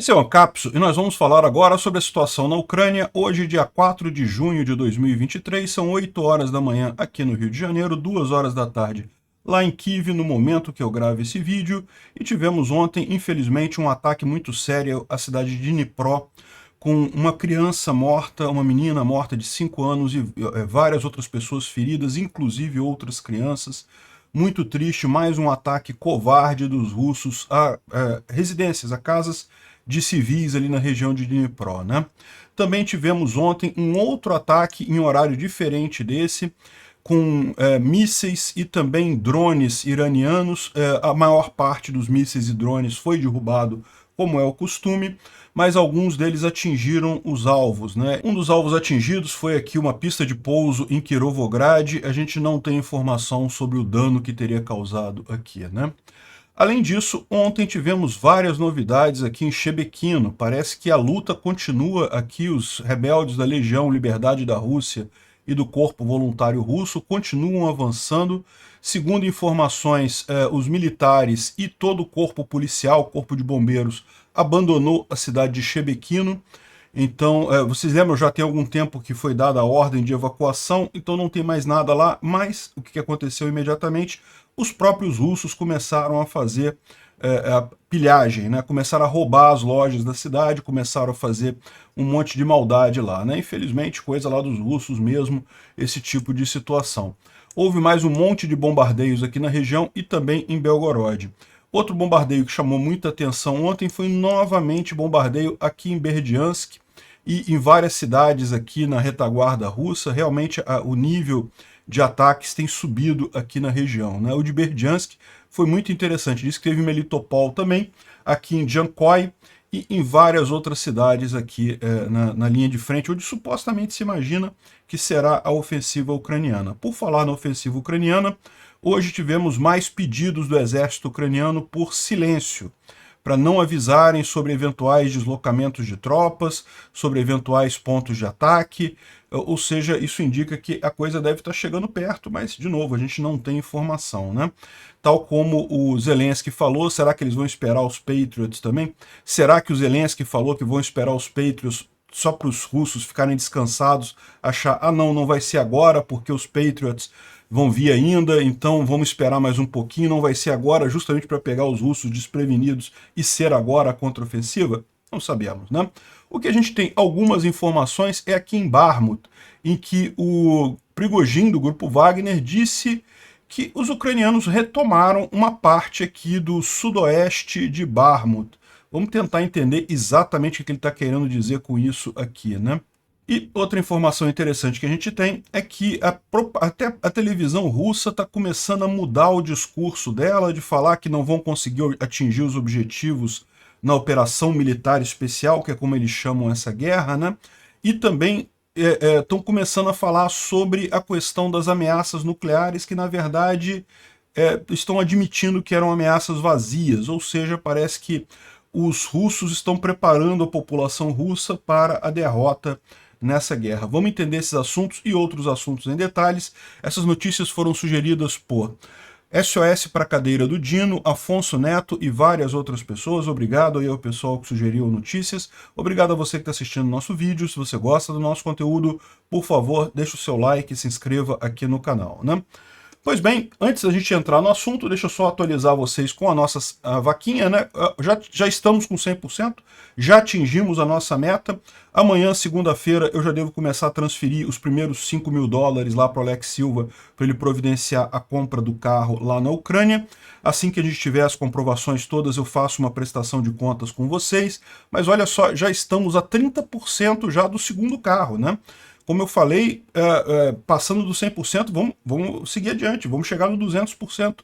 Esse é o Ancapso e nós vamos falar agora sobre a situação na Ucrânia. Hoje, dia 4 de junho de 2023, são 8 horas da manhã aqui no Rio de Janeiro, 2 horas da tarde lá em Kiev, no momento que eu gravo esse vídeo. E tivemos ontem, infelizmente, um ataque muito sério à cidade de Dnipro, com uma criança morta, uma menina morta de 5 anos e várias outras pessoas feridas, inclusive outras crianças. Muito triste, mais um ataque covarde dos russos a residências, a casas de civis ali na região de Dnipro, né? Também tivemos ontem um outro ataque em horário diferente desse, com mísseis e também drones iranianos. A maior parte dos mísseis e drones foi derrubado, como é o costume, mas alguns deles atingiram os alvos, né? Um dos alvos atingidos foi aqui uma pista de pouso em Kirovograd. A gente não tem informação sobre o dano que teria causado aqui, né? Além disso, ontem tivemos várias novidades aqui em Shebekino. Parece que a luta continua aqui, os rebeldes da Legião Liberdade da Rússia e do Corpo Voluntário Russo continuam avançando. Segundo informações, os militares e todo o corpo policial, corpo de bombeiros, abandonou a cidade de Shebekino. Então, vocês lembram, já tem algum tempo que foi dada a ordem de evacuação, então não tem mais nada lá, mas o que aconteceu imediatamente? Os próprios russos começaram a fazer a pilhagem, né? Começaram a roubar as lojas da cidade, começaram a fazer um monte de maldade lá, né? Infelizmente, coisa lá dos russos mesmo, esse tipo de situação. Houve mais um monte de bombardeios aqui na região e também em Belgorod. Outro bombardeio que chamou muita atenção ontem foi novamente bombardeio aqui em Berdiansk e em várias cidades aqui na retaguarda russa. Realmente o nível de ataques tem subido aqui na região, né? O de Berdiansk foi muito interessante. Diz que teve Melitopol também, aqui em Jankoy e em várias outras cidades aqui na linha de frente, onde supostamente se imagina que será a ofensiva ucraniana. Por falar na ofensiva ucraniana, hoje tivemos mais pedidos do exército ucraniano por silêncio, para não avisarem sobre eventuais deslocamentos de tropas, sobre eventuais pontos de ataque, ou seja, isso indica que a coisa deve estar chegando perto, mas, de novo, a gente não tem informação, né? Tal como o Zelensky falou, será que eles vão esperar os Patriots também? Será que o Zelensky falou que vão esperar os Patriots só para os russos ficarem descansados, achar, não vai ser agora, porque os Patriots vão vir ainda, então vamos esperar mais um pouquinho, não vai ser agora, justamente para pegar os russos desprevenidos e ser agora a contraofensiva? Não sabemos, né? O que a gente tem algumas informações é aqui em Bakhmut, em que o Prigozhin, do grupo Wagner, disse que os ucranianos retomaram uma parte aqui do sudoeste de Bakhmut. Vamos tentar entender exatamente o que ele está querendo dizer com isso aqui, né? E outra informação interessante que a gente tem é que até a televisão russa está começando a mudar o discurso dela, de falar que não vão conseguir atingir os objetivos na operação militar especial, que é como eles chamam essa guerra, né? E também estão começando a falar sobre a questão das ameaças nucleares, que na verdade estão admitindo que eram ameaças vazias, ou seja, parece que os russos estão preparando a população russa para a derrota nessa guerra. Vamos entender esses assuntos e outros assuntos em detalhes. Essas notícias foram sugeridas por SOS para a Cadeira do Dino, Afonso Neto e várias outras pessoas. Obrigado aí ao pessoal que sugeriu notícias. Obrigado a você que está assistindo o nosso vídeo. Se você gosta do nosso conteúdo, por favor, deixe o seu like e se inscreva aqui no canal, né? Pois bem, antes da gente entrar no assunto, deixa eu só atualizar vocês com a nossa vaquinha, né? Já estamos com 100%, já atingimos a nossa meta. Amanhã, segunda-feira, eu já devo começar a transferir os primeiros $5.000 lá para o Alex Silva, para ele providenciar a compra do carro lá na Ucrânia. Assim que a gente tiver as comprovações todas, eu faço uma prestação de contas com vocês. Mas olha só, já estamos a 30% já do segundo carro, né? Como eu falei, passando do 100%, vamos seguir adiante, vamos chegar no 200%.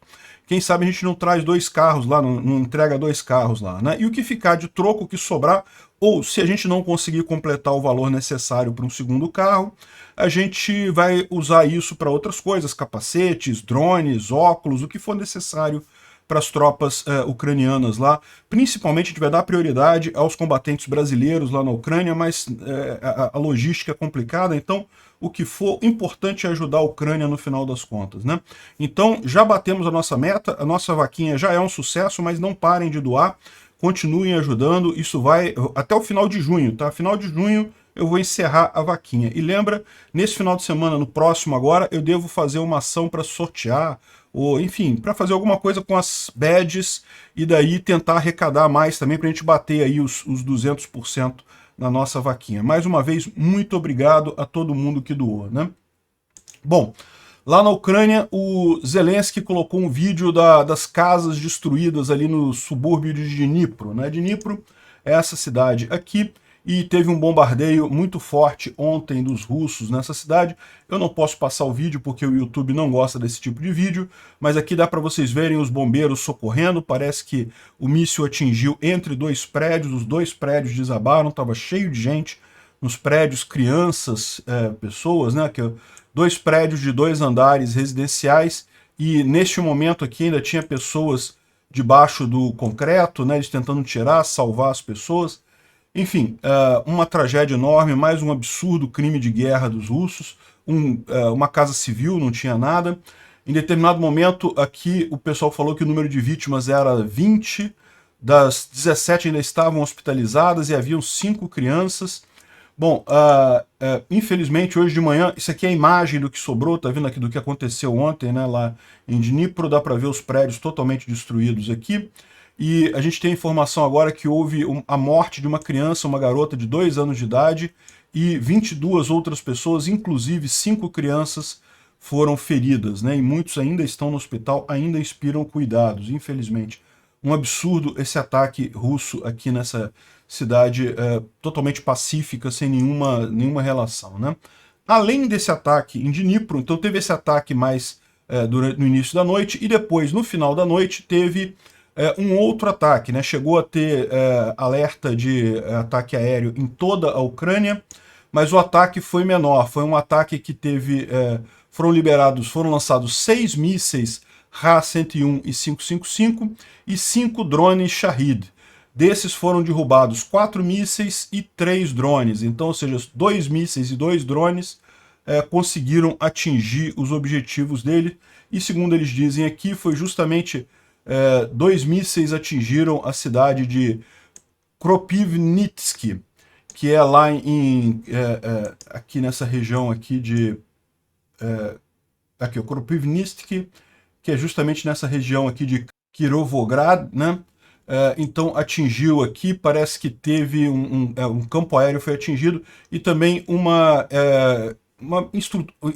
Quem sabe a gente não traz 2 carros lá, não entrega 2 carros lá, né? E o que ficar de troco, o que sobrar, ou se a gente não conseguir completar o valor necessário para um segundo carro, a gente vai usar isso para outras coisas, capacetes, drones, óculos, o que for necessário para as tropas ucranianas lá. Principalmente a gente vai dar prioridade aos combatentes brasileiros lá na Ucrânia, mas a logística é complicada, então o que for importante é ajudar a Ucrânia no final das contas, né? Então já batemos a nossa meta, a nossa vaquinha já é um sucesso, mas não parem de doar. continuem ajudando, isso vai até o final de junho, tá? Final de junho eu vou encerrar a vaquinha. E lembra, nesse final de semana, no próximo agora, eu devo fazer uma ação para sortear, ou enfim, para fazer alguma coisa com as badges, e daí tentar arrecadar mais também, para a gente bater aí os 200% na nossa vaquinha. Mais uma vez, muito obrigado a todo mundo que doou, né? Bom, lá na Ucrânia, o Zelensky colocou um vídeo das casas destruídas ali no subúrbio de Dnipro, né? Dnipro é essa cidade aqui, e teve um bombardeio muito forte ontem dos russos nessa cidade. Eu não posso passar o vídeo porque o YouTube não gosta desse tipo de vídeo, mas aqui dá para vocês verem os bombeiros socorrendo. Parece que o míssil atingiu entre dois prédios, os dois prédios desabaram, estava cheio de gente nos prédios, crianças, pessoas, né? Dois prédios de 2 andares residenciais, e neste momento aqui ainda tinha pessoas debaixo do concreto, né? Eles tentando tirar, salvar as pessoas. Enfim, uma tragédia enorme, mais um absurdo crime de guerra dos russos, uma casa civil, não tinha nada. Em determinado momento, aqui, o pessoal falou que o número de vítimas era 20, das 17 ainda estavam hospitalizadas e haviam 5 crianças. Bom, infelizmente, hoje de manhã, isso aqui é a imagem do que sobrou, tá vendo aqui do que aconteceu ontem, né, lá em Dnipro, dá para ver os prédios totalmente destruídos aqui. E a gente tem informação agora que houve a morte de uma criança, uma garota de 2 anos de idade, e 22 outras pessoas, inclusive 5 crianças, foram feridas, né? E muitos ainda estão no hospital, ainda inspiram cuidados, infelizmente. Um absurdo esse ataque russo aqui nessa cidade totalmente pacífica, sem nenhuma relação, né? Além desse ataque em Dnipro, então teve esse ataque mais no início da noite, e depois, no final da noite, teve um outro ataque, né? Chegou a ter alerta de ataque aéreo em toda a Ucrânia, mas o ataque foi menor. Foi um ataque que teve, foram lançados 6 mísseis Ra-101 e 555 e 5 drones Shahed. Desses foram derrubados 4 mísseis e 3 drones. Então, ou seja, 2 mísseis e 2 drones conseguiram atingir os objetivos dele. E segundo eles dizem aqui, foi justamente 2 mísseis atingiram a cidade de Kropivnitsky, que é lá aqui nessa região aqui de... aqui, o Kropivnitsky, que é justamente nessa região aqui de Kirovograd, né? Então atingiu aqui, parece que teve um campo aéreo foi atingido, e também uma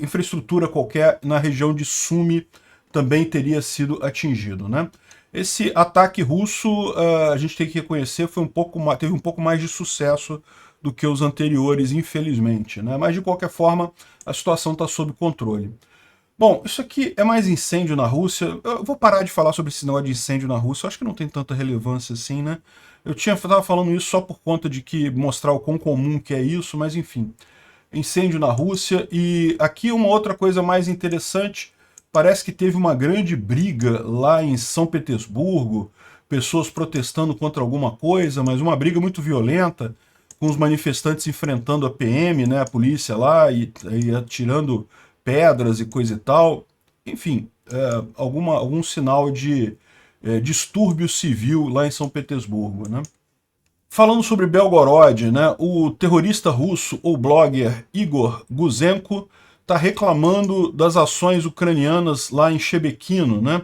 infraestrutura qualquer na região de Sumy também teria sido atingido, né? Esse ataque russo, a gente tem que reconhecer, teve um pouco mais de sucesso do que os anteriores, infelizmente, né? Mas de qualquer forma, a situação está sob controle. Bom, isso aqui é mais incêndio na Rússia. Eu vou parar de falar sobre esse negócio de incêndio na Rússia, eu acho que não tem tanta relevância assim, né? Eu estava falando isso só por conta de mostrar o quão comum que é isso, mas enfim. Incêndio na Rússia. E aqui uma outra coisa mais interessante, parece que teve uma grande briga lá em São Petersburgo, pessoas protestando contra alguma coisa, mas uma briga muito violenta, com os manifestantes enfrentando a PM, né, a polícia lá, e atirando pedras e coisa e tal. Enfim, algum sinal de distúrbio civil lá em São Petersburgo, né? Falando sobre Belgorod, né, o terrorista russo ou blogger Igor Guzenko está reclamando das ações ucranianas lá em Shebekino, né?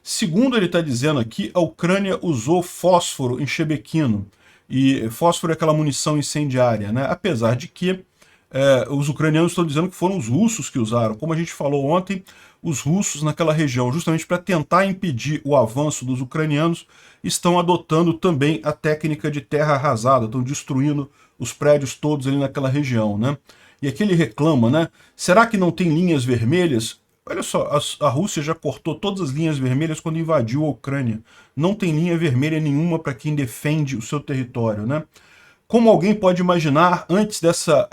Segundo ele está dizendo aqui, a Ucrânia usou fósforo em Shebekino, e fósforo é aquela munição incendiária, né? Apesar de que os ucranianos estão dizendo que foram os russos que usaram. Como a gente falou ontem, os russos naquela região, justamente para tentar impedir o avanço dos ucranianos, estão adotando também a técnica de terra arrasada, estão destruindo os prédios todos ali naquela região, né? E aqui ele reclama, né? Será que não tem linhas vermelhas? Olha só, a Rússia já cortou todas as linhas vermelhas quando invadiu a Ucrânia. Não tem linha vermelha nenhuma para quem defende o seu território, né? Como alguém pode imaginar, antes dessa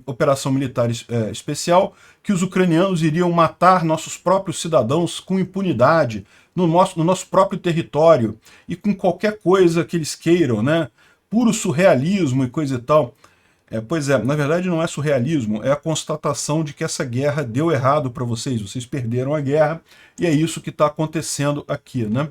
operação militar especial, que os ucranianos iriam matar nossos próprios cidadãos com impunidade, no nosso próprio território, e com qualquer coisa que eles queiram, né? Puro surrealismo e coisa e tal. Pois é, na verdade não é surrealismo, é a constatação de que essa guerra deu errado para vocês, vocês perderam a guerra, e é isso que está acontecendo aqui, né?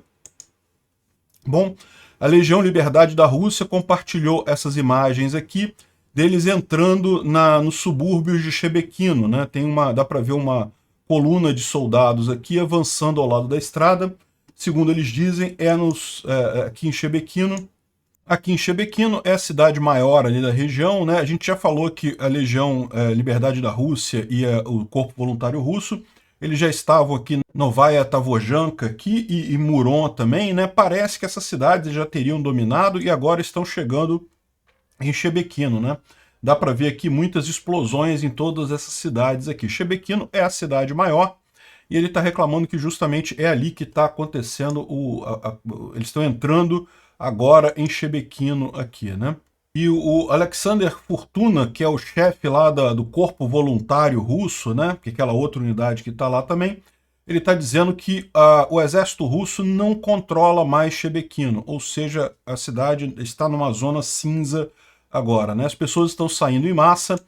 Bom, A Legião Liberdade da Rússia compartilhou essas imagens aqui, deles entrando nos subúrbios de Shebekino, né? Dá para ver uma coluna de soldados aqui avançando ao lado da estrada. Segundo eles dizem, aqui em Shebekino. Aqui em Shebekino é a cidade maior ali da região, né? A gente já falou que a Legião Liberdade da Rússia e o Corpo Voluntário Russo, eles já estavam aqui, Novaya Tavojanka aqui e Murom também, né? Parece que essas cidades já teriam dominado e agora estão chegando em Shebekino, né? Dá para ver aqui muitas explosões em todas essas cidades aqui. Shebekino é a cidade maior e ele está reclamando que justamente é ali que está acontecendo, eles estão entrando agora em Shebekino aqui, né? E o Alexander Fortuna, que é o chefe lá do Corpo Voluntário Russo, né? Que é aquela outra unidade que está lá também, ele está dizendo que o exército russo não controla mais Shebekino, ou seja, a cidade está numa zona cinza agora, né? As pessoas estão saindo em massa,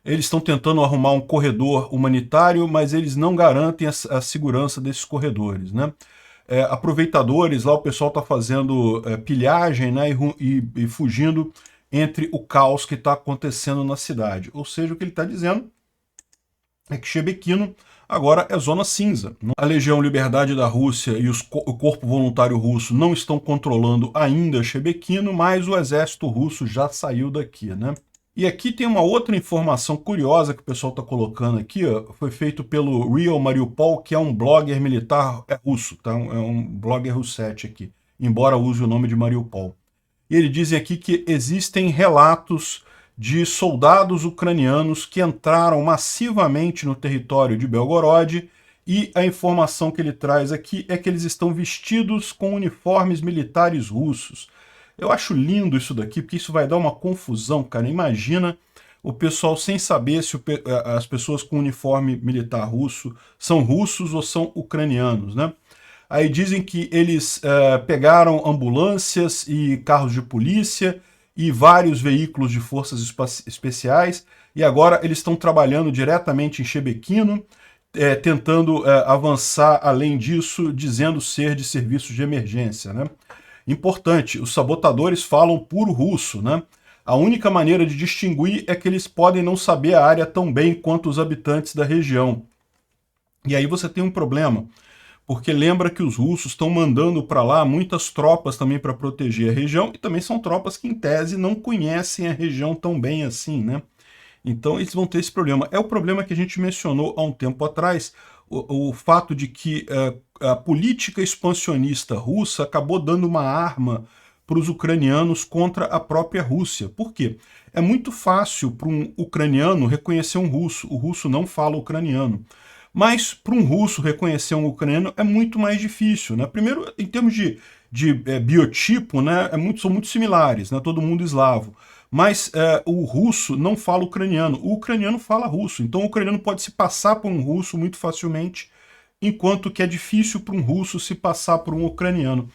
eles estão tentando arrumar um corredor humanitário, mas eles não garantem a segurança desses corredores, né? Aproveitadores, lá o pessoal está fazendo pilhagem, né? E fugindo entre o caos que está acontecendo na cidade. Ou seja, o que ele está dizendo é que Shebekino agora é zona cinza. A Legião Liberdade da Rússia e o Corpo Voluntário Russo não estão controlando ainda Shebekino, mas o exército russo já saiu daqui, né? E aqui tem uma outra informação curiosa que o pessoal está colocando aqui, ó, foi feito pelo Real Mariupol, que é um blogger militar russo, tá? É um blogger russete aqui, embora use o nome de Mariupol. E eles dizem aqui que existem relatos de soldados ucranianos que entraram massivamente no território de Belgorod, e a informação que ele traz aqui é que eles estão vestidos com uniformes militares russos. Eu acho lindo isso daqui, porque isso vai dar uma confusão, cara. Imagina o pessoal sem saber se as pessoas com uniforme militar russo são russos ou são ucranianos, né? Aí dizem que eles pegaram ambulâncias e carros de polícia e vários veículos de forças especiais, e agora eles estão trabalhando diretamente em Shebekino, tentando avançar além disso, dizendo ser de serviços de emergência, né? Importante, os sabotadores falam puro russo, né? A única maneira de distinguir é que eles podem não saber a área tão bem quanto os habitantes da região. E aí você tem um problema, porque lembra que os russos estão mandando para lá muitas tropas também para proteger a região, e também são tropas que, em tese, não conhecem a região tão bem assim, né? Então eles vão ter esse problema. É o problema que a gente mencionou há um tempo atrás, o fato de que a política expansionista russa acabou dando uma arma para os ucranianos contra a própria Rússia. Por quê? É muito fácil para um ucraniano reconhecer um russo. O russo não fala ucraniano. Mas para um russo reconhecer um ucraniano é muito mais difícil, né? Primeiro, em termos de biotipo, né, são muito similares, né? Todo mundo eslavo. Mas o russo não fala ucraniano, o ucraniano fala russo. Então o ucraniano pode se passar por um russo muito facilmente, enquanto que é difícil para um russo se passar por um ucraniano.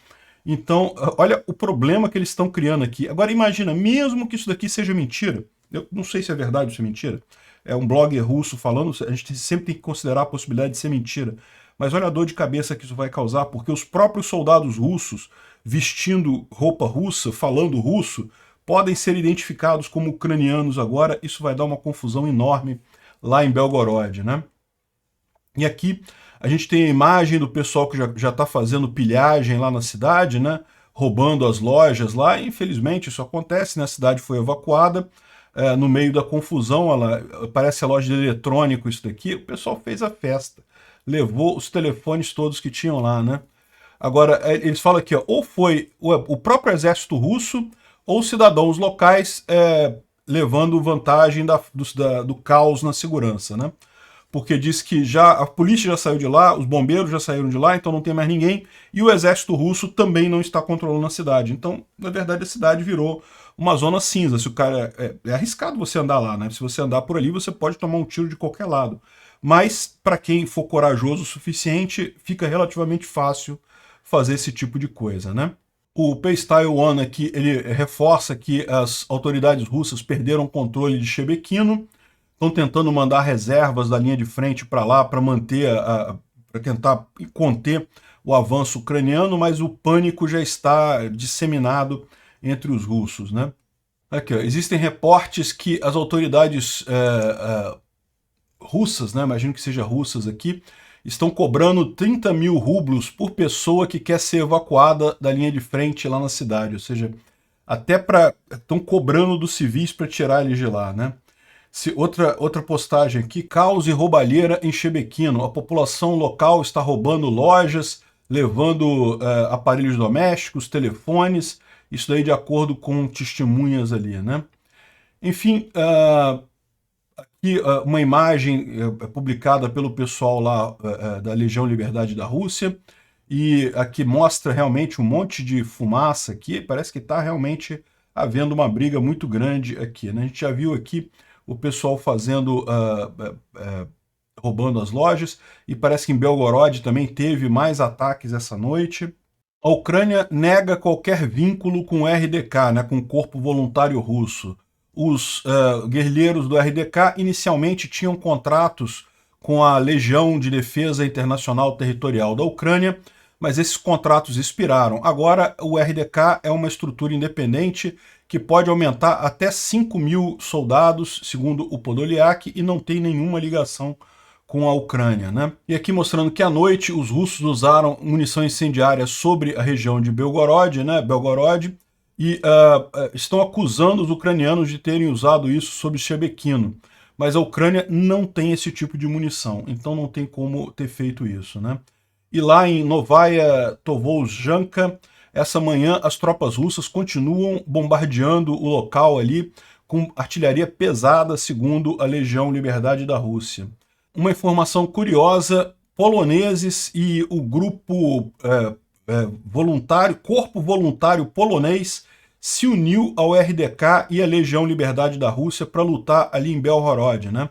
Então, olha o problema que eles estão criando aqui. Agora imagina, mesmo que isso daqui seja mentira, eu não sei se é verdade ou se é mentira, é um blogger russo falando, a gente sempre tem que considerar a possibilidade de ser mentira, mas olha a dor de cabeça que isso vai causar, porque os próprios soldados russos, vestindo roupa russa, falando russo, podem ser identificados como ucranianos agora. Isso vai dar uma confusão enorme lá em Belgorod, né? E aqui a gente tem a imagem do pessoal que já está fazendo pilhagem lá na cidade, né? Roubando as lojas lá. E, infelizmente isso acontece, né? A cidade foi evacuada. No meio da confusão, parece a loja de eletrônico isso daqui, o pessoal fez a festa. Levou os telefones todos que tinham lá, né? Agora, eles falam aqui, ó, ou foi o próprio exército russo, ou cidadãos locais levando vantagem do caos na segurança, né? Porque diz que a polícia já saiu de lá, os bombeiros já saíram de lá, então não tem mais ninguém, e o exército russo também não está controlando a cidade. Então, na verdade, a cidade virou uma zona cinza. Se o cara é arriscado você andar lá, né? Se você andar por ali, você pode tomar um tiro de qualquer lado. Mas, para quem for corajoso o suficiente, fica relativamente fácil fazer esse tipo de coisa, né? O P-Style One aqui, ele reforça que as autoridades russas perderam o controle de Shebekino, estão tentando mandar reservas da linha de frente para lá para manter, para tentar conter o avanço ucraniano, mas o pânico já está disseminado entre os russos, né? Aqui, ó, existem reportes que as autoridades russas, né, imagino que seja russas aqui, estão cobrando 30 mil rublos por pessoa que quer ser evacuada da linha de frente lá na cidade, ou seja, até estão cobrando dos civis para tirar eles de lá, né? Outra postagem aqui, caos e roubalheira em Shebequino. A população local está roubando lojas, levando aparelhos domésticos, telefones, isso daí de acordo com testemunhas ali, né? Enfim, aqui uma imagem publicada pelo pessoal lá da Legião Liberdade da Rússia, e aqui mostra realmente um monte de fumaça aqui, parece que está realmente havendo uma briga muito grande aqui, né? A gente já viu aqui o pessoal fazendo, roubando as lojas, e parece que em Belgorod também teve mais ataques essa noite. A Ucrânia nega qualquer vínculo com o RDK, né, com o Corpo Voluntário Russo. Os guerrilheiros do RDK inicialmente tinham contratos com a Legião de Defesa Internacional Territorial da Ucrânia, mas esses contratos expiraram. Agora o RDK é uma estrutura independente que pode aumentar até 5 mil soldados, segundo o Podolyak, e não tem nenhuma ligação com a Ucrânia, né? E aqui mostrando que à noite os russos usaram munição incendiária sobre a região de Belgorod, né? Belgorod, e estão acusando os ucranianos de terem usado isso sobre Shebequino. Mas a Ucrânia não tem esse tipo de munição, então não tem como ter feito isso, né? E lá em Novaya Tobolzhanka, essa manhã as tropas russas continuam bombardeando o local ali com artilharia pesada, segundo a Legião Liberdade da Rússia. Uma informação curiosa, poloneses e o grupo Corpo Voluntário Polonês se uniu ao RDK e à Legião Liberdade da Rússia para lutar ali em Belgorod, né?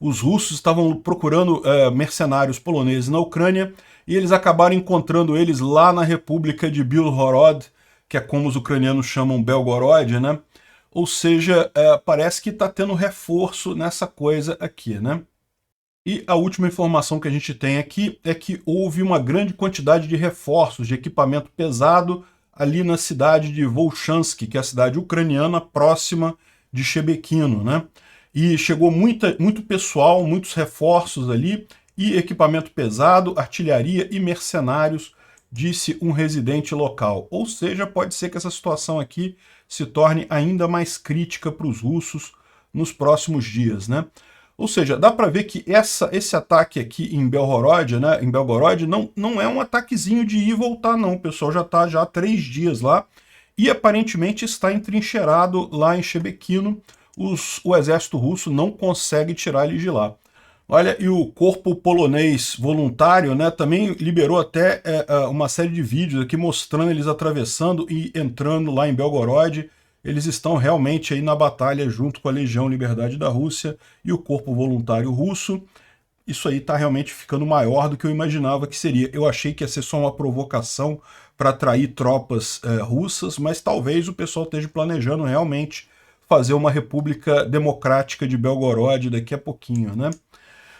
Os russos estavam procurando mercenários poloneses na Ucrânia e eles acabaram encontrando eles lá na República de Bilhorod, que é como os ucranianos chamam Belgorod, né? Ou seja, parece que está tendo reforço nessa coisa aqui, né? E a última informação que a gente tem aqui é que houve uma grande quantidade de reforços de equipamento pesado ali na cidade de Volchansk, que é a cidade ucraniana próxima de Shebequino, né? E chegou muito pessoal, muitos reforços ali, e equipamento pesado, artilharia e mercenários, disse um residente local. Ou seja, pode ser que essa situação aqui se torne ainda mais crítica para os russos nos próximos dias, né? Ou seja, dá para ver que esse ataque aqui em Belgorod, né, não é um ataquezinho de ir e voltar, não. O pessoal já está há 3 dias lá e aparentemente está entrincheirado lá em Shebequino. O exército russo não consegue tirar eles de lá. Olha, e o corpo polonês voluntário, né, também liberou até uma série de vídeos aqui mostrando eles atravessando e entrando lá em Belgorod. Eles estão realmente aí na batalha junto com a Legião Liberdade da Rússia e o Corpo Voluntário Russo. Isso aí está realmente ficando maior do que eu imaginava que seria. Eu achei que ia ser só uma provocação para atrair tropas russas, mas talvez o pessoal esteja planejando realmente fazer uma república democrática de Belgorod daqui a pouquinho, né?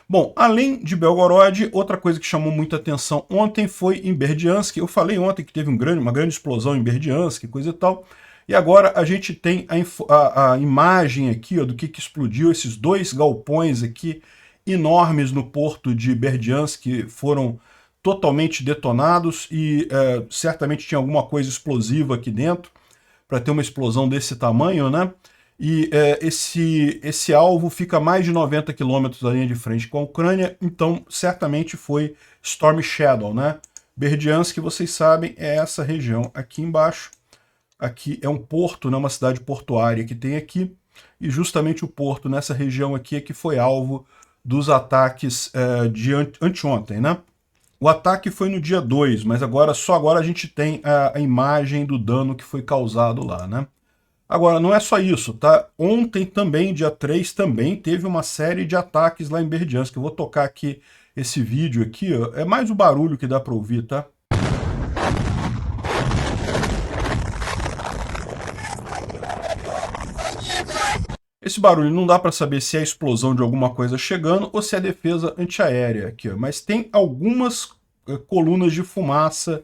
Bom, além de Belgorod, outra coisa que chamou muita atenção ontem foi em Berdiansk. Eu falei ontem que teve uma grande explosão em Berdiansk, coisa e tal. E agora a gente tem a imagem aqui, ó, do que explodiu, esses 2 galpões aqui enormes no porto de Berdiansk, que foram totalmente detonados e certamente tinha alguma coisa explosiva aqui dentro para ter uma explosão desse tamanho, né? E esse alvo fica a mais de 90 quilômetros da linha de frente com a Ucrânia, então certamente foi Storm Shadow, né? Berdiansk, vocês sabem, é essa região aqui embaixo. Aqui é um porto, né, uma cidade portuária que tem aqui, e justamente o porto nessa região aqui é que foi alvo dos ataques de anteontem, né? O ataque foi no dia 2, mas só agora a gente tem a imagem do dano que foi causado lá, né? Agora, não é só isso, tá? Ontem também, dia 3, também teve uma série de ataques lá em Berdiansk. Eu vou tocar aqui esse vídeo aqui, ó. É mais o barulho que dá para ouvir, tá? Esse barulho não dá para saber se é a explosão de alguma coisa chegando ou se é a defesa antiaérea aqui, ó. Mas tem algumas colunas de fumaça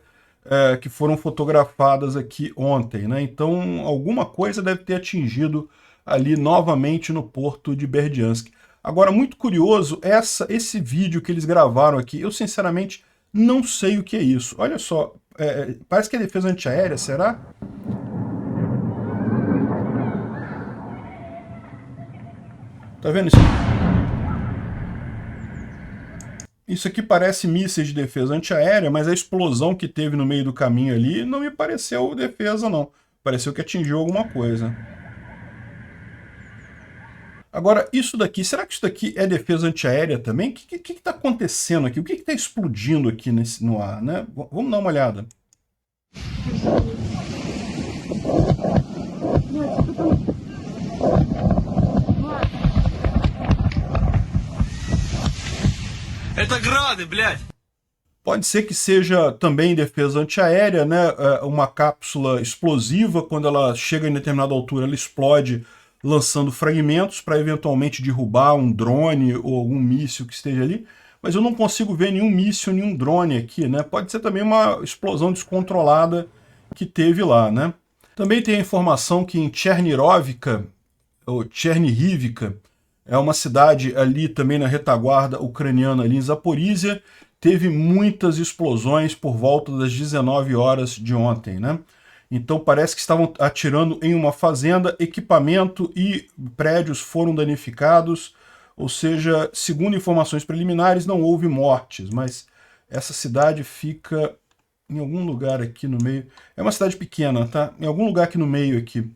que foram fotografadas aqui ontem, né? Então, alguma coisa deve ter atingido ali novamente no porto de Berdiansk. Agora, muito curioso, esse vídeo que eles gravaram aqui, eu sinceramente não sei o que é isso. Olha só, parece que é defesa antiaérea, será? Tá vendo isso? Isso aqui parece mísseis de defesa antiaérea, mas a explosão que teve no meio do caminho ali não me pareceu defesa, não. Pareceu que atingiu alguma coisa. Agora, isso daqui, será que isso daqui é defesa antiaérea também? O que está acontecendo aqui? O que está explodindo aqui no ar, né? Vamos dar uma olhada. Это грады, блядь! Pode ser que seja também defesa antiaérea, né? Uma cápsula explosiva, quando ela chega em determinada altura, ela explode, lançando fragmentos para eventualmente derrubar um drone ou algum míssil que esteja ali. Mas eu não consigo ver nenhum míssil, nenhum drone aqui, né? Pode ser também uma explosão descontrolada que teve lá, né? Também tem a informação que em Chernirovka, ou Chernivivka, é uma cidade ali também na retaguarda ucraniana, ali em Zaporizhia, teve muitas explosões por volta das 19 horas de ontem, né? Então parece que estavam atirando em uma fazenda, equipamento e prédios foram danificados, ou seja, segundo informações preliminares, não houve mortes, mas essa cidade fica em algum lugar aqui no meio. É uma cidade pequena, tá? Em algum lugar aqui no meio aqui.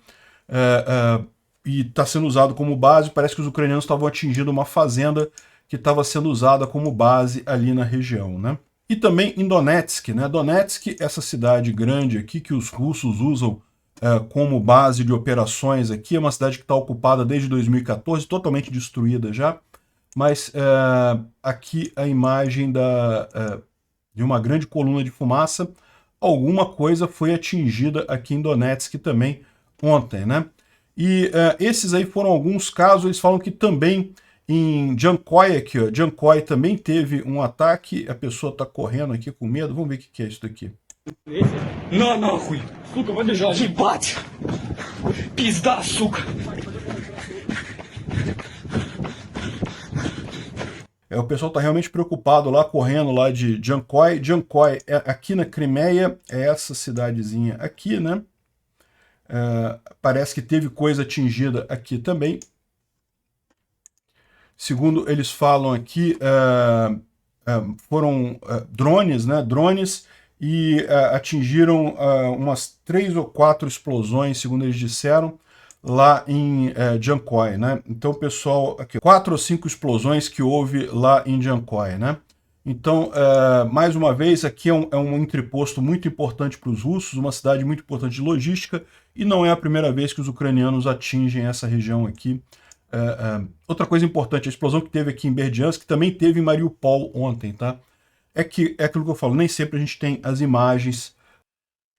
E está sendo usado como base. Parece que os ucranianos estavam atingindo uma fazenda que estava sendo usada como base ali na região, né? E também em Donetsk, né? Donetsk, essa cidade grande aqui que os russos usam como base de operações aqui, é uma cidade que está ocupada desde 2014, totalmente destruída já, mas aqui a imagem de uma grande coluna de fumaça. Alguma coisa foi atingida aqui em Donetsk também ontem, né? E esses aí foram alguns casos. Eles falam que também em Jankoy aqui, ó, Jankoy também teve um ataque. A pessoa tá correndo aqui com medo. Vamos ver o que é isso daqui. На нахуй! Сука, побежал! Ебать! Пизда, сука! O pessoal tá realmente preocupado lá, correndo lá de Jankoy. Jankoy é aqui na Crimeia, é essa cidadezinha aqui, né? Parece que teve coisa atingida aqui também. Segundo eles falam aqui, foram drones, né? Drones, e atingiram umas 3 ou 4 explosões, segundo eles disseram, lá em Jankoy, né? Então, pessoal, aqui, 4 ou 5 explosões que houve lá em Jankoy, né? Então, mais uma vez, aqui é um entreposto muito importante para os russos, uma cidade muito importante de logística, e não é a primeira vez que os ucranianos atingem essa região aqui. Outra coisa importante, a explosão que teve aqui em Berdiansk, que também teve em Mariupol ontem, tá? É aquilo que eu falo, nem sempre a gente tem as imagens.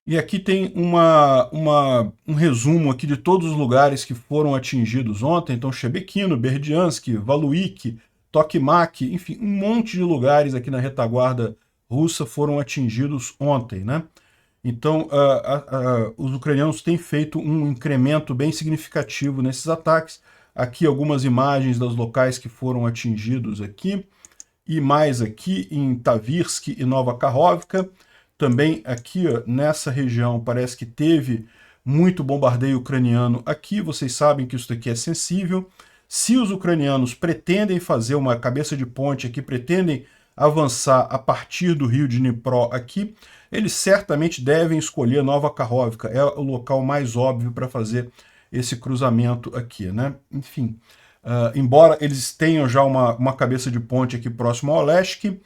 E aqui tem um resumo aqui de todos os lugares que foram atingidos ontem. Então, Shebekino, Berdiansk, Valuik, Tokmak, enfim, um monte de lugares aqui na retaguarda russa foram atingidos ontem, né? Então, os ucranianos têm feito um incremento bem significativo nesses ataques. Aqui algumas imagens dos locais que foram atingidos aqui. E mais aqui em Tavirsk e Nova Kakhovka. Também aqui, ó, nessa região, parece que teve muito bombardeio ucraniano aqui. Vocês sabem que isso daqui é sensível. Se os ucranianos pretendem fazer uma cabeça de ponte aqui, pretendem avançar a partir do rio de Dnipro aqui, eles certamente devem escolher Nova Kakhovka. É o local mais óbvio para fazer esse cruzamento aqui, né? Enfim, embora eles tenham já uma cabeça de ponte aqui próximo ao Leste,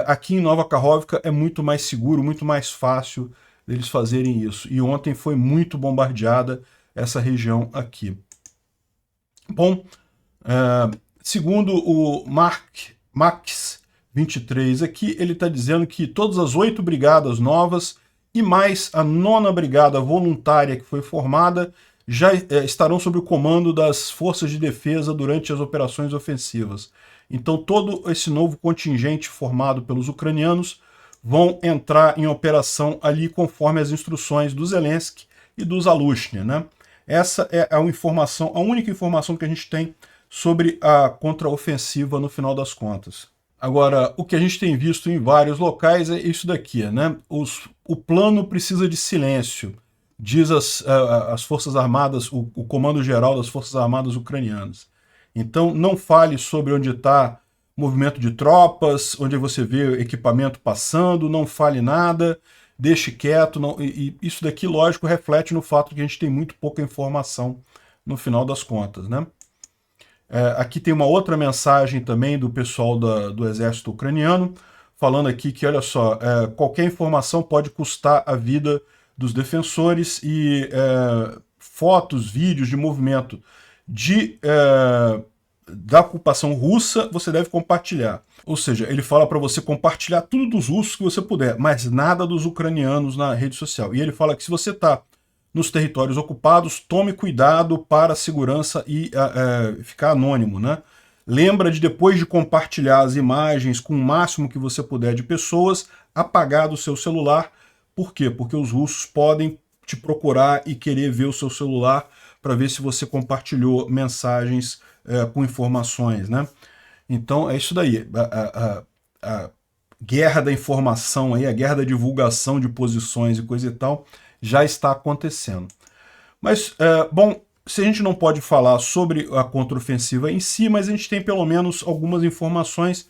aqui em Nova Kakhovka é muito mais seguro, muito mais fácil deles fazerem isso. E ontem foi muito bombardeada essa região aqui. Bom, segundo o Max 23 aqui, ele está dizendo que todas as 8 brigadas novas e mais a 9ª brigada voluntária que foi formada já estarão sob o comando das forças de defesa durante as operações ofensivas. Então todo esse novo contingente formado pelos ucranianos vão entrar em operação ali conforme as instruções do Zelensky e do Zaluzhny, né? Essa é a informação, a única informação que a gente tem sobre a contraofensiva no final das contas. Agora, o que a gente tem visto em vários locais é isso daqui, né? O plano precisa de silêncio, diz as Forças Armadas, o Comando-Geral das Forças Armadas Ucranianas. Então, não fale sobre onde está movimento de tropas, onde você vê equipamento passando, não fale nada, deixe quieto. Não, e isso daqui, lógico, reflete no fato de que a gente tem muito pouca informação no final das contas, né? Aqui tem uma outra mensagem também do pessoal do exército ucraniano, falando aqui que, olha só, qualquer informação pode custar a vida dos defensores e fotos, vídeos de movimento da ocupação russa, você deve compartilhar. Ou seja, ele fala para você compartilhar tudo dos russos que você puder, mas nada dos ucranianos na rede social. E ele fala que se você está nos territórios ocupados, tome cuidado para a segurança e ficar anônimo, né? Lembra de, depois de compartilhar as imagens com o máximo que você puder de pessoas, apagar do seu celular. Por quê? Porque os russos podem te procurar e querer ver o seu celular para ver se você compartilhou mensagens com informações, né? Então é isso daí. A guerra da informação, aí, a guerra da divulgação de posições e coisa e tal, já está acontecendo. Mas, bom, se a gente não pode falar sobre a contraofensiva em si, mas a gente tem pelo menos algumas informações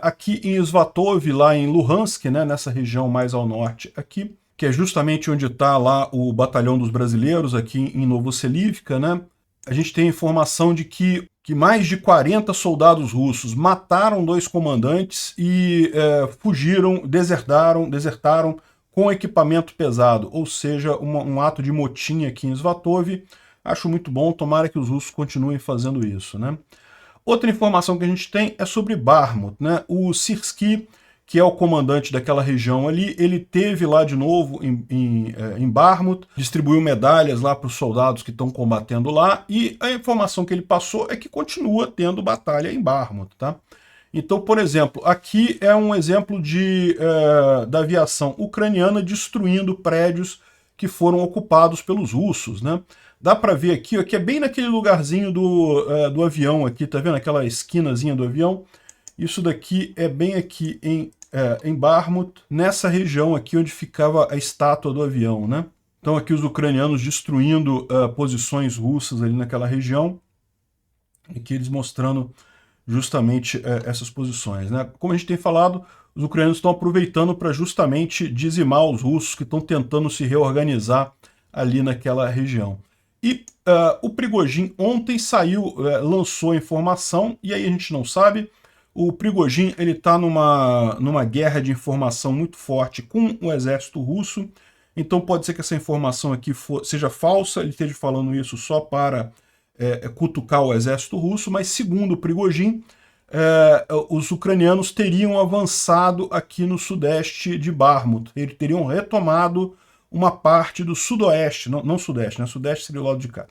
aqui em Svatov, lá em Luhansk, né, nessa região mais ao norte aqui, que é justamente onde está lá o Batalhão dos Brasileiros, aqui em Novoselivka, né? A gente tem informação de que mais de 40 soldados russos mataram 2 comandantes e fugiram, desertaram com equipamento pesado, ou seja, um ato de motim aqui em Svatov. Acho muito bom, tomara que os russos continuem fazendo isso, né? Outra informação que a gente tem é sobre Bakhmut, né? O Syrskyi, que é o comandante daquela região ali, ele teve lá de novo em Bakhmut, distribuiu medalhas lá para os soldados que estão combatendo lá, e a informação que ele passou é que continua tendo batalha em Bakhmut, tá? Então, por exemplo, aqui é um exemplo da aviação ucraniana destruindo prédios que foram ocupados pelos russos, né? Dá para ver aqui, é bem naquele lugarzinho do avião aqui, tá vendo? Aquela esquinazinha do avião. Isso daqui é bem aqui em Bakhmut, nessa região aqui onde ficava a estátua do avião, né? Então aqui os ucranianos destruindo posições russas ali naquela região, aqui eles mostrando justamente essas posições, né? Como a gente tem falado, os ucranianos estão aproveitando para justamente dizimar os russos que estão tentando se reorganizar ali naquela região. E o Prigozhin ontem lançou a informação, e aí a gente não sabe. O Prigozhin está numa guerra de informação muito forte com o exército russo, então pode ser que essa informação aqui seja falsa, ele esteja falando isso só para cutucar o exército russo, mas segundo o Prigozhin, os ucranianos teriam avançado aqui no sudeste de Bakhmut, eles teriam retomado uma parte do sudoeste, não sudeste, né? Sudeste seria o lado de cá.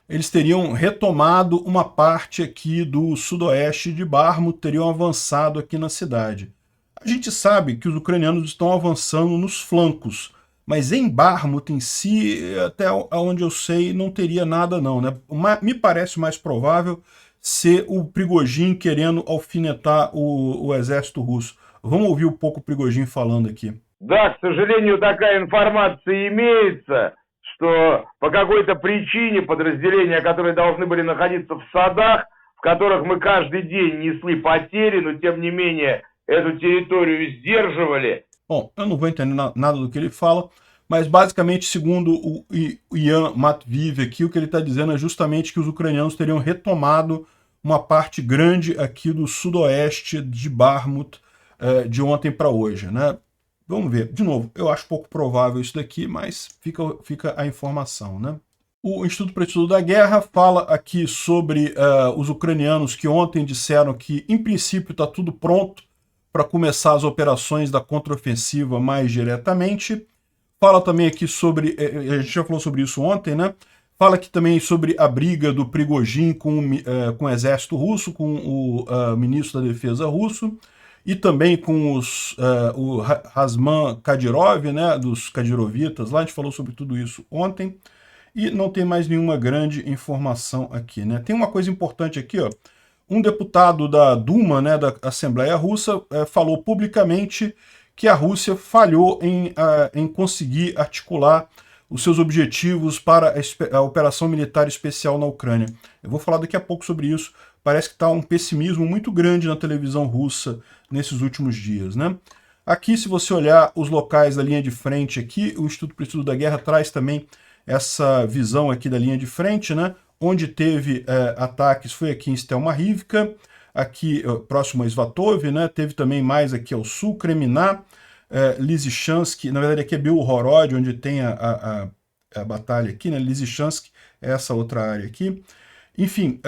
Eles teriam retomado uma parte aqui do sudoeste de Bakhmut, teriam avançado aqui na cidade. A gente sabe que os ucranianos estão avançando nos flancos, mas em Bakhmut em si, até onde eu sei, não teria nada não, né? Me parece mais provável ser o Prigozhin querendo alfinetar o exército russo. Vamos ouvir um pouco o Prigozhin falando aqui. Да, к сожалению, такая информация имеется, что по какой-то причине подразделения, которые должны были находиться в садах, в которых мы каждый день несли потери, но тем не менее эту территорию сдерживали. Bom, eu não vou entender nada do que ele fala, mas basicamente, segundo o Ian Matviv aqui, o que ele está dizendo é justamente que os ucranianos teriam retomado uma parte grande aqui do sudoeste de Bakhmut de ontem para hoje, né? Vamos ver. De novo, eu acho pouco provável isso daqui, mas fica a informação, né? O Instituto para o Estudo da Guerra fala aqui sobre os ucranianos que ontem disseram que, em princípio, está tudo pronto para começar as operações da contraofensiva mais diretamente. Fala também aqui sobre... a gente já falou sobre isso ontem, né? Fala aqui também sobre a briga do Prigozhin com o exército russo, com o ministro da Defesa russo. e também com o Razman Kadyrov, né, dos Kadyrovitas, lá a gente falou sobre tudo isso ontem, e não tem mais nenhuma grande informação aqui, né. Tem uma coisa importante aqui, ó, um deputado da Duma, né, da Assembleia Russa, falou publicamente que a Rússia falhou em conseguir articular os seus objetivos para a operação militar especial na Ucrânia. Eu vou falar daqui a pouco sobre isso. Parece que está um pessimismo muito grande na televisão russa nesses últimos dias, né? Aqui, se você olhar os locais da linha de frente aqui, o Instituto para o Estudo da Guerra traz também essa visão aqui da linha de frente, né? Onde teve ataques foi aqui em Stelmarivka, aqui próximo a Svatov, né? Teve também mais aqui ao sul, Kremina, Lysychansk, na verdade aqui é Belgorod, onde tem a batalha aqui, né? Lysychansk é essa outra área aqui. Enfim,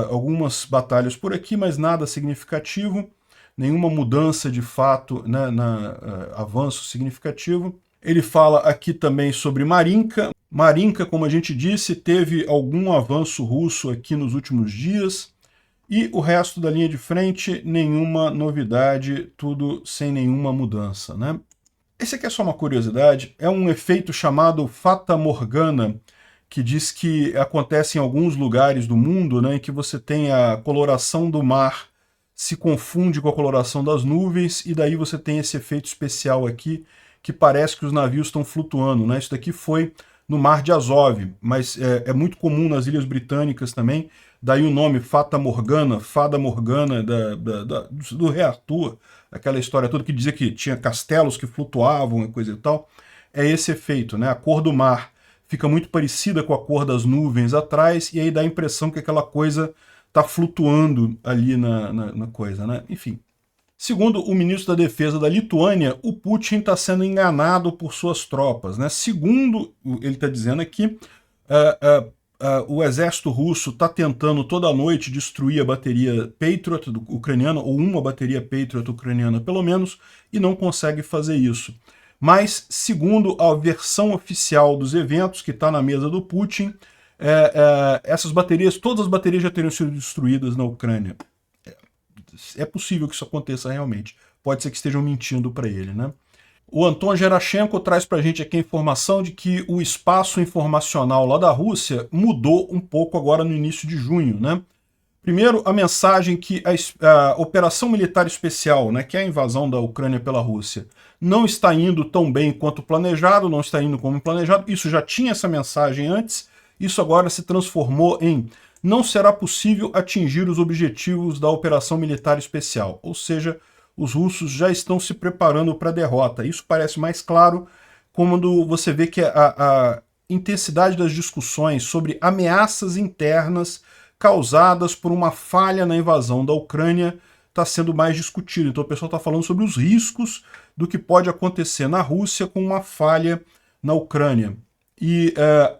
algumas batalhas por aqui, mas nada significativo, nenhuma mudança de fato, né, avanço significativo. Ele fala aqui também sobre Marinka. Marinka, como a gente disse, teve algum avanço russo aqui nos últimos dias. E o resto da linha de frente, nenhuma novidade, tudo sem nenhuma mudança, né? Esse aqui é só uma curiosidade, é um efeito chamado Fata Morgana, que diz que acontece em alguns lugares do mundo, né, em que você tem a coloração do mar se confunde com a coloração das nuvens, e daí você tem esse efeito especial aqui, que parece que os navios estão flutuando, né? Isso daqui foi no Mar de Azov, mas é muito comum nas Ilhas Britânicas também, daí o nome Fata Morgana do Rei Arthur, aquela história toda que dizia que tinha castelos que flutuavam e coisa e tal, é esse efeito, né? A cor do mar fica muito parecida com a cor das nuvens atrás, e aí dá a impressão que aquela coisa está flutuando ali na coisa, né? Enfim. Segundo o ministro da Defesa da Lituânia, o Putin está sendo enganado por suas tropas, né? Segundo ele está dizendo aqui, o exército russo está tentando toda noite destruir a bateria Patriot ucraniana, ou uma bateria Patriot ucraniana pelo menos, e não consegue fazer isso. Mas, segundo a versão oficial dos eventos, que está na mesa do Putin, essas baterias, todas as baterias já teriam sido destruídas na Ucrânia. É possível que isso aconteça realmente. Pode ser que estejam mentindo para ele, né? O Anton Gerashenko traz para a gente aqui a informação de que o espaço informacional lá da Rússia mudou um pouco agora no início de junho, né? Primeiro, a mensagem que a operação militar especial, né, que é a invasão da Ucrânia pela Rússia, não está indo tão bem quanto planejado, não está indo como planejado. Isso já tinha essa mensagem antes, isso agora se transformou em não será possível atingir os objetivos da operação militar especial, ou seja, os russos já estão se preparando para a derrota. Isso parece mais claro quando você vê que a intensidade das discussões sobre ameaças internas causadas por uma falha na invasão da Ucrânia está sendo mais discutido. Então o pessoal está falando sobre os riscos do que pode acontecer na Rússia com uma falha na Ucrânia. E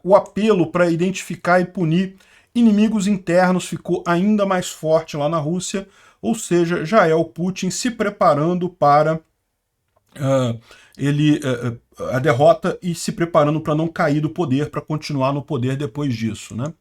o apelo para identificar e punir inimigos internos ficou ainda mais forte lá na Rússia, ou seja, já é o Putin se preparando para a derrota e se preparando para não cair do poder, para continuar no poder depois disso, né?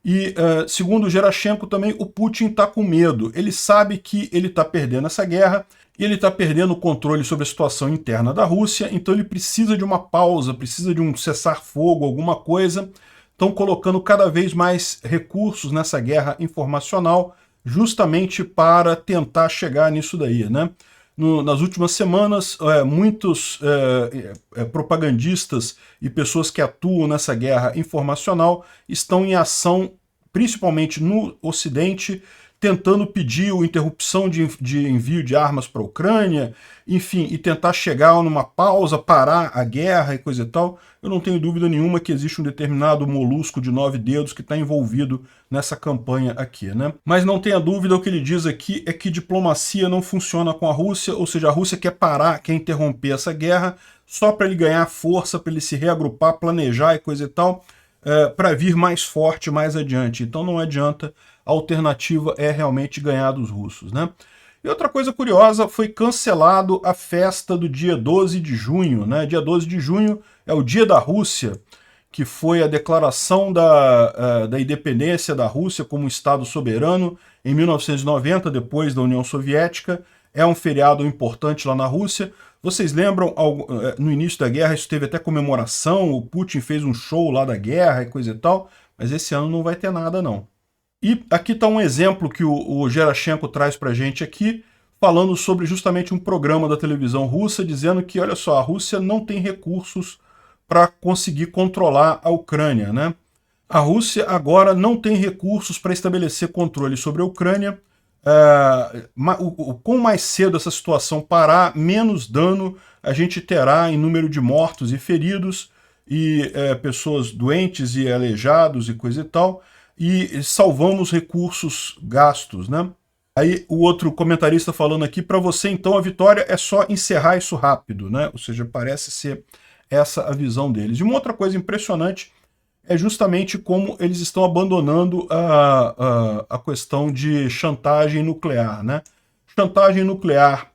E, segundo Gerashenko também, o Putin está com medo. Ele sabe que ele está perdendo essa guerra, e ele está perdendo o controle sobre a situação interna da Rússia, então ele precisa de uma pausa, precisa de um cessar-fogo, alguma coisa. Estão colocando cada vez mais recursos nessa guerra informacional, justamente para tentar chegar nisso daí, né? Nas últimas semanas, muitos propagandistas e pessoas que atuam nessa guerra informacional estão em ação, principalmente no Ocidente, tentando pedir a interrupção de envio de armas para a Ucrânia, enfim, e tentar chegar numa pausa, parar a guerra e coisa e tal. Eu não tenho dúvida nenhuma que existe um determinado molusco de 9 dedos que está envolvido nessa campanha aqui, né? Mas não tenha dúvida, o que ele diz aqui é que diplomacia não funciona com a Rússia, ou seja, a Rússia quer parar, quer interromper essa guerra, só para ele ganhar força, para ele se reagrupar, planejar e coisa e tal, para vir mais forte mais adiante. Então não adianta, a alternativa é realmente ganhar dos russos, né? E outra coisa curiosa, foi cancelado a festa do dia 12 de junho, né? Dia 12 de junho é o dia da Rússia, que foi a declaração da independência da Rússia como um Estado soberano em 1990, depois da União Soviética. É um feriado importante lá na Rússia. Vocês lembram, no início da guerra, isso teve até comemoração, o Putin fez um show lá da guerra e coisa e tal, mas esse ano não vai ter nada, não. E aqui está um exemplo que o Gerashenko traz para a gente aqui, falando sobre justamente um programa da televisão russa, dizendo que, olha só, a Rússia não tem recursos para conseguir controlar a Ucrânia, né? A Rússia agora não tem recursos para estabelecer controle sobre a Ucrânia. Com mais cedo essa situação parar, menos dano a gente terá em número de mortos e feridos, e pessoas doentes e aleijados e coisa e tal, e salvamos recursos gastos, né? Aí o outro comentarista falando aqui, para você então a vitória é só encerrar isso rápido, né? Ou seja, parece ser essa a visão deles. E uma outra coisa impressionante é justamente como eles estão abandonando a questão de chantagem nuclear, né? Chantagem nuclear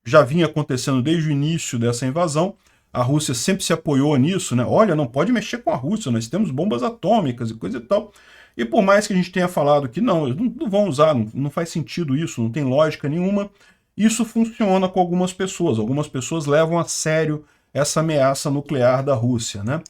já vinha acontecendo desde o início dessa invasão. A Rússia sempre se apoiou nisso, né? Olha, não pode mexer com a Rússia, nós temos bombas atômicas e coisa e tal. E por mais que a gente tenha falado que não, eles não vão usar, não faz sentido isso, não tem lógica nenhuma, isso funciona com algumas pessoas. Algumas pessoas levam a sério essa ameaça nuclear da Rússia, né?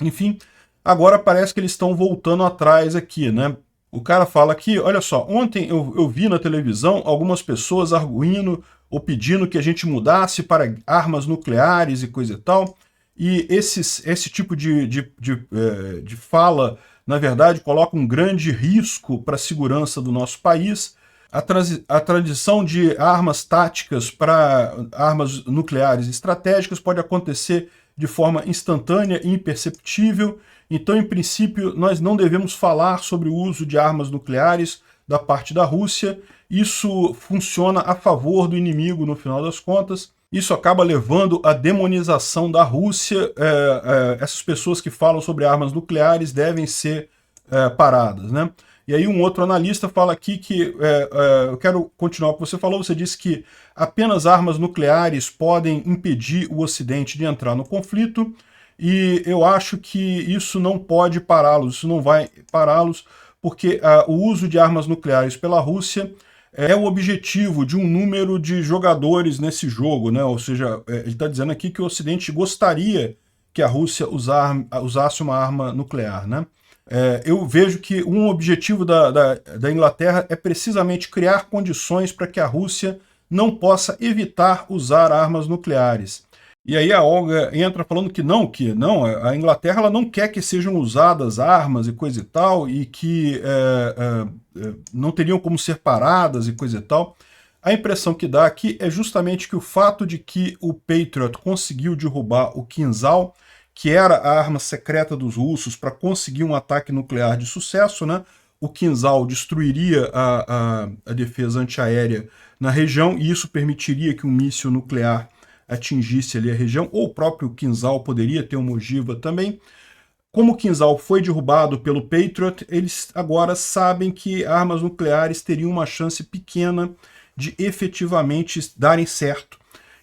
Enfim, agora parece que eles estão voltando atrás aqui, né? O cara fala aqui, olha só, ontem eu vi na televisão algumas pessoas arguindo ou pedindo que a gente mudasse para armas nucleares e coisa e tal, e esse tipo de fala, na verdade, coloca um grande risco para a segurança do nosso país. A transição de armas táticas para armas nucleares estratégicas pode acontecer de forma instantânea e imperceptível. Então, em princípio, nós não devemos falar sobre o uso de armas nucleares da parte da Rússia. Isso funciona a favor do inimigo, no final das contas. Isso acaba levando à demonização da Rússia. Essas pessoas que falam sobre armas nucleares devem ser paradas, né? E aí um outro analista fala aqui que, eu quero continuar o que você falou, você disse que apenas armas nucleares podem impedir o Ocidente de entrar no conflito, e eu acho que isso não pode pará-los, isso não vai pará-los, porque o uso de armas nucleares pela Rússia é o objetivo de um número de jogadores nesse jogo, né? Ou seja, ele está dizendo aqui que o Ocidente gostaria que a Rússia usasse uma arma nuclear, né? Eu vejo que um objetivo da Inglaterra é precisamente criar condições para que a Rússia não possa evitar usar armas nucleares. E aí a Olga entra falando que não, a Inglaterra ela não quer que sejam usadas armas e coisa e tal, e que não teriam como ser paradas e coisa e tal. A impressão que dá aqui é justamente que o fato de que o Patriot conseguiu derrubar o Kinzhal, que era a arma secreta dos russos para conseguir um ataque nuclear de sucesso, né? O Kinzhal destruiria a defesa antiaérea na região, e isso permitiria que um míssil nuclear atingisse ali a região, ou o próprio Kinzhal poderia ter uma ogiva também. Como o Kinzhal foi derrubado pelo Patriot, eles agora sabem que armas nucleares teriam uma chance pequena de efetivamente darem certo.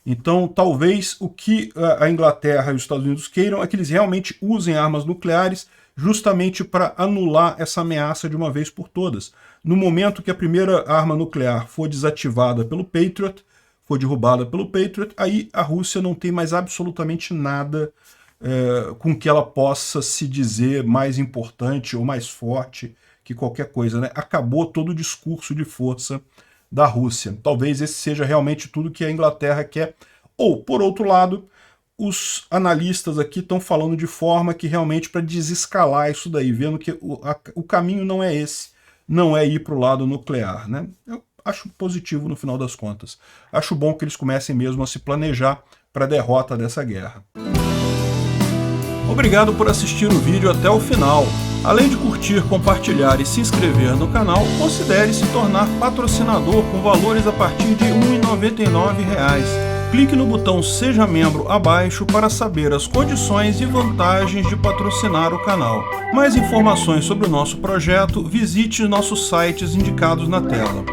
Então, talvez o que a Inglaterra e os Estados Unidos queiram é que eles realmente usem armas nucleares justamente para anular essa ameaça de uma vez por todas. No momento que a primeira arma nuclear for desativada pelo Patriot, for derrubada pelo Patriot, aí a Rússia não tem mais absolutamente nada com que ela possa se dizer mais importante ou mais forte que qualquer coisa, né? Acabou todo o discurso de força da Rússia. Talvez esse seja realmente tudo que a Inglaterra quer. Ou, por outro lado, os analistas aqui estão falando de forma que realmente para desescalar isso daí, vendo que o caminho não é esse, não é ir para o lado nuclear, né? Eu acho positivo no final das contas. Acho bom que eles comecem mesmo a se planejar para a derrota dessa guerra. Obrigado por assistir o vídeo até o final. Além de curtir, compartilhar e se inscrever no canal, considere se tornar patrocinador com valores a partir de R$ 1,99. Clique no botão Seja Membro abaixo para saber as condições e vantagens de patrocinar o canal. Mais informações sobre o nosso projeto, visite nossos sites indicados na tela.